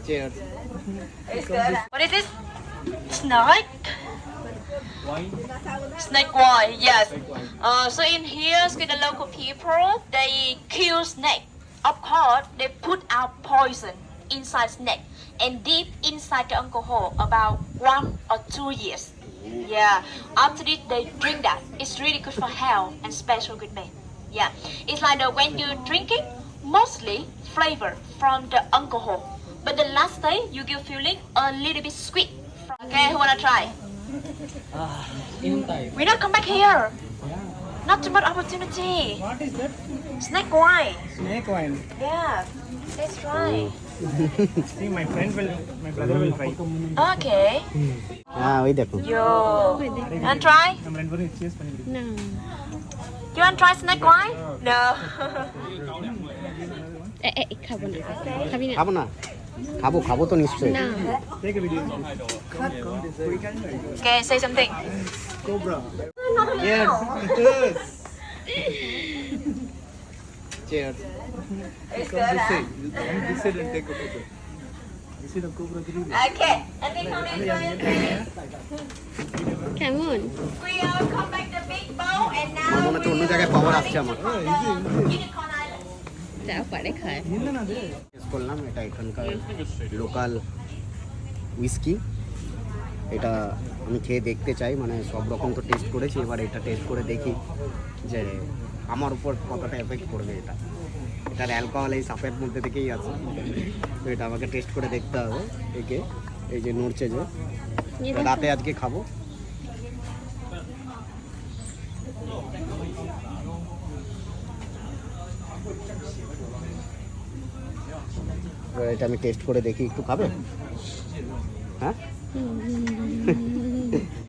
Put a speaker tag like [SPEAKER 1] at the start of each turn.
[SPEAKER 1] Cheers.
[SPEAKER 2] It's good. What is this? Snake? Snake wine, yes. So in here, the local people, they kill snake. Of course, they put out poison inside snake and deep inside the alcohol about 1 or 2 years. Yeah. After this, they drink that. It's really good for health and special good men. Yeah. It's like when you drink it, mostly flavor from the alcohol. But the last day, you get feeling a little bit sweet. Okay, who wanna try?
[SPEAKER 1] In time.
[SPEAKER 2] We not come back here. Not too much opportunity.
[SPEAKER 3] What is that?
[SPEAKER 2] Snake wine.
[SPEAKER 3] Snake wine.
[SPEAKER 2] Yeah. Let's try.
[SPEAKER 3] See, my brother will try.
[SPEAKER 2] Okay.
[SPEAKER 1] हाँ वही देखो.
[SPEAKER 2] Yo. You wanna try?
[SPEAKER 3] நம்ம ரெண்டு பேரும் cheers பண்ணிடுறோம்.
[SPEAKER 4] No.
[SPEAKER 2] You wanna try snake wine? No.
[SPEAKER 4] খাবো না খাবি না
[SPEAKER 1] খাবো না. খাবো তো নিশ্চয়ই.
[SPEAKER 4] না
[SPEAKER 3] Take a video.
[SPEAKER 2] Okay, say something.
[SPEAKER 3] Cobra.
[SPEAKER 2] Not
[SPEAKER 1] Yes.
[SPEAKER 2] allowed.
[SPEAKER 1] Cheers.
[SPEAKER 2] It's good. Huh?
[SPEAKER 3] This side and take a photo. This is the cobra.
[SPEAKER 2] Okay. And then come this way and say,
[SPEAKER 4] কেমন
[SPEAKER 2] we come back the big bowl and now
[SPEAKER 1] আমার মনে হচ্ছে অন্য জায়গায় পাওয়ার আসছে আমার.
[SPEAKER 2] Unicorn Island.
[SPEAKER 4] যাও পারে খায়
[SPEAKER 1] টেস্ট করলাম, এটা এখানকার লোকাল উইস্কি. এটা আমি খেয়ে দেখতে চাই, মানে সব রকম তো টেস্ট করেছি, এবার এটা টেস্ট করে দেখি যে আমার উপর কতটা এফেক্ট করবে এটা. এটার অ্যালকোহল এই সাপের মধ্যে থেকেই আছে, তো এটা আমাকে টেস্ট করে দেখতে হবে. একে এই যে নড়ছে যে, রাতে আজকে খাবো. এটা আমি টেস্ট করে দেখি, একটু খাবে? হ্যাঁ